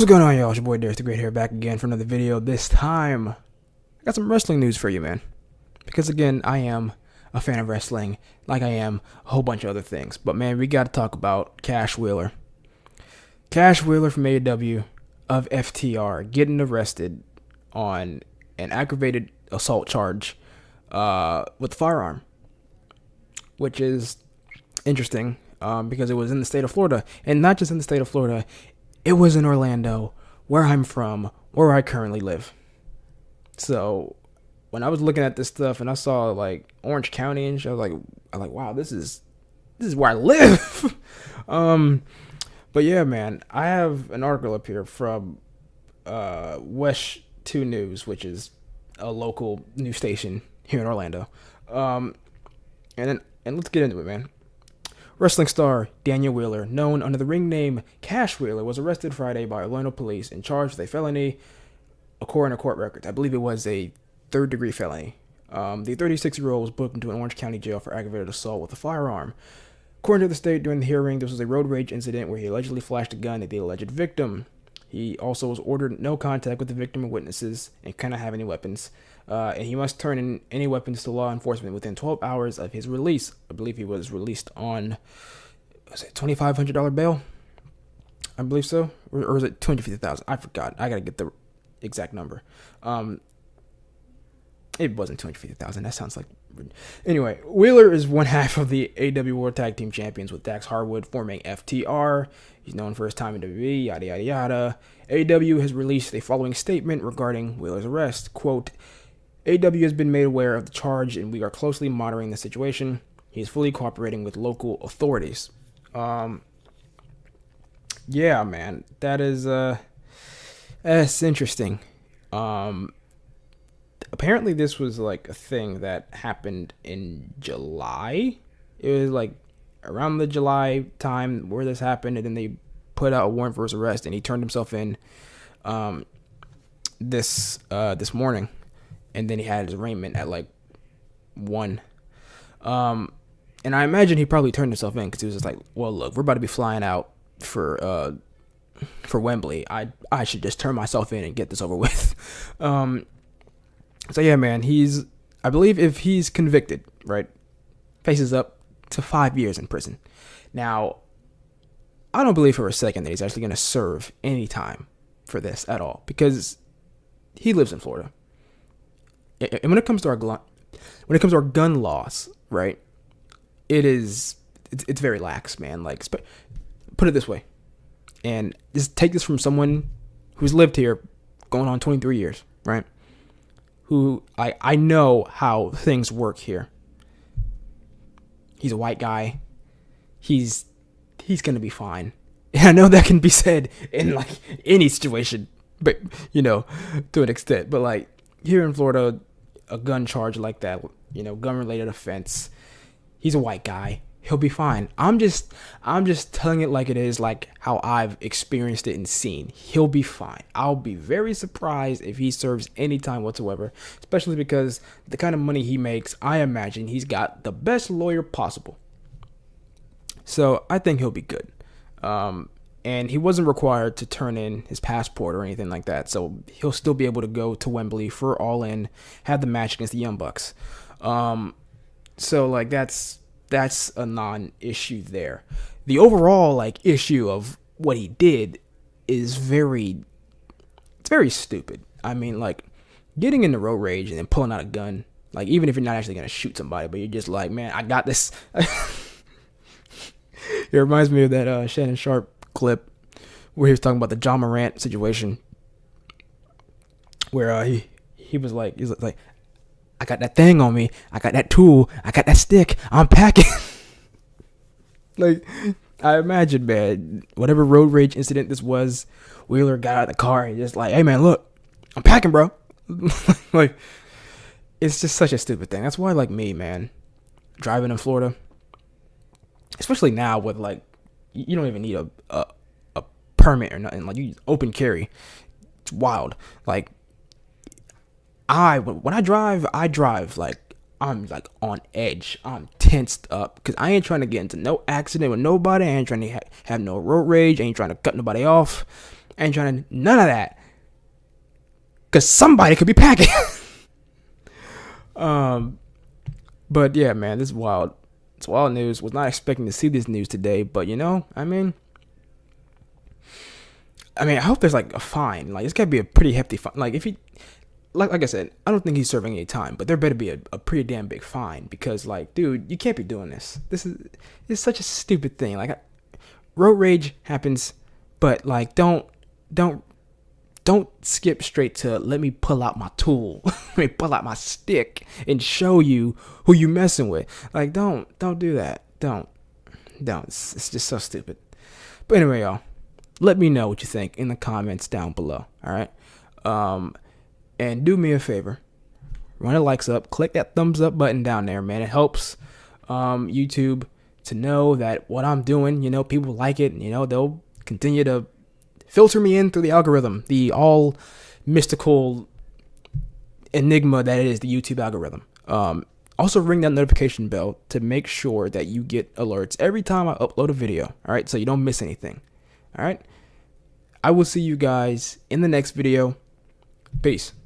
What's going on, y'all? It's your boy Darius the Great here, back again for another video. This time, I got some wrestling news for you, man. Because again, I am a fan of wrestling, like I am a whole bunch of other things. But man, we got to talk about Cash Wheeler. Cash Wheeler from AEW of FTR getting arrested on an aggravated assault charge with a firearm, which is interesting because it was in the state of Florida, and not just in the state of Florida. It was in Orlando, where I'm from, where I currently live. So when I was looking at this stuff and I saw like Orange County and shit, I was like, wow, this is where I live. But yeah, man, I have an article up here from West 2 News, which is a local news station here in Orlando. And let's get into it, man. Wrestling star Daniel Wheeler, known under the ring name Cash Wheeler, was arrested Friday by Orlando police and charged with a felony, according to court records. I believe it was a third-degree felony. The 36-year-old was booked into an Orange County jail for aggravated assault with a firearm. According to the state, during the hearing, this was a road rage incident where he allegedly flashed a gun at the alleged victim. He also was ordered no contact with the victim or witnesses and cannot have any weapons. And he must turn in any weapons to law enforcement within 12 hours of his release. I believe he was released on, was it $2,500 bail? I believe so. Or was it $250,000? I forgot. I got to get the exact number. It wasn't $250,000. That sounds like... Anyway, Wheeler is one half of the AEW World Tag Team Champions with Dax Harwood forming FTR. He's known for his time in WWE, yada, yada, yada. AEW has released a following statement regarding Wheeler's arrest. Quote, AEW has been made aware of the charge and we are closely monitoring the situation. He is fully cooperating with local authorities. Yeah, man, that's interesting. Apparently this was like a thing that happened in July. It was like around the July time where this happened, and then they put out a warrant for his arrest, and he turned himself in this morning, and then he had his arraignment at like 1. And I imagine he probably turned himself in because he was just like, well, look, we're about to be flying out for Wembley. I should just turn myself in and get this over with. So yeah, man, I believe if he's convicted, right, faces up to 5 years in prison. Now, I don't believe for a second that he's actually going to serve any time for this at all, because he lives in Florida. And when it comes to our gun laws, right, it's very lax, man. Like, put it this way, and just take this from someone who's lived here going on 23 years, right? Who I know how things work here. He's a white guy. He's gonna be fine. And I know that can be said in like any situation, but to an extent. But like here in Florida, a gun charge like that, gun related offense, he's a white guy. He'll be fine. I'm just telling it like it is, like how I've experienced it and seen. He'll be fine. I'll be very surprised if he serves any time whatsoever, especially because the kind of money he makes, I imagine he's got the best lawyer possible. So I think he'll be good. And he wasn't required to turn in his passport or anything like that. So he'll still be able to go to Wembley for All In, have the match against the Young Bucks. So like that's a non-issue there. The overall like issue of what he did is very stupid. I mean, like getting into road rage and then pulling out a gun, like even if you're not actually gonna shoot somebody, but you're just like, man, I got this. It reminds me of that Shannon Sharp clip where he was talking about the John Morant situation, where he was like, I got that thing on me. I got that tool. I got that stick. I'm packing. Like, I imagine, man, whatever road rage incident this was, Wheeler got out of the car and just like, hey, man, look, I'm packing, bro. Like, it's just such a stupid thing. That's why, like me, man, driving in Florida, especially now with, like, you don't even need a permit or nothing. Like, you open carry. It's wild. Like, when I drive like I'm like on edge. I'm tensed up because I ain't trying to get into no accident with nobody. I ain't trying to have no road rage. I ain't trying to cut nobody off. I ain't trying to none of that. Cause somebody could be packing. But yeah, man, this is wild. It's wild news. Was not expecting to see this news today, but I mean, I hope there's like a fine. Like it's gotta be a pretty hefty fine. Like if he, like I said, I don't think he's serving any time, but there better be a pretty damn big fine because like, dude, you can't be doing this. It's such a stupid thing. Like, road rage happens, but like, don't skip straight to let me pull out my tool, let me pull out my stick and show you who you messing with. Like, don't do that. Don't. It's just so stupid. But anyway, y'all, let me know what you think in the comments down below. All right. And do me a favor, run the likes up, click that thumbs up button down there, man. It helps YouTube to know that what I'm doing, people like it. They'll continue to filter me in through the algorithm, the all mystical enigma that it is the YouTube algorithm. Also ring that notification bell to make sure that you get alerts every time I upload a video. All right, so you don't miss anything. All right, I will see you guys in the next video. Peace.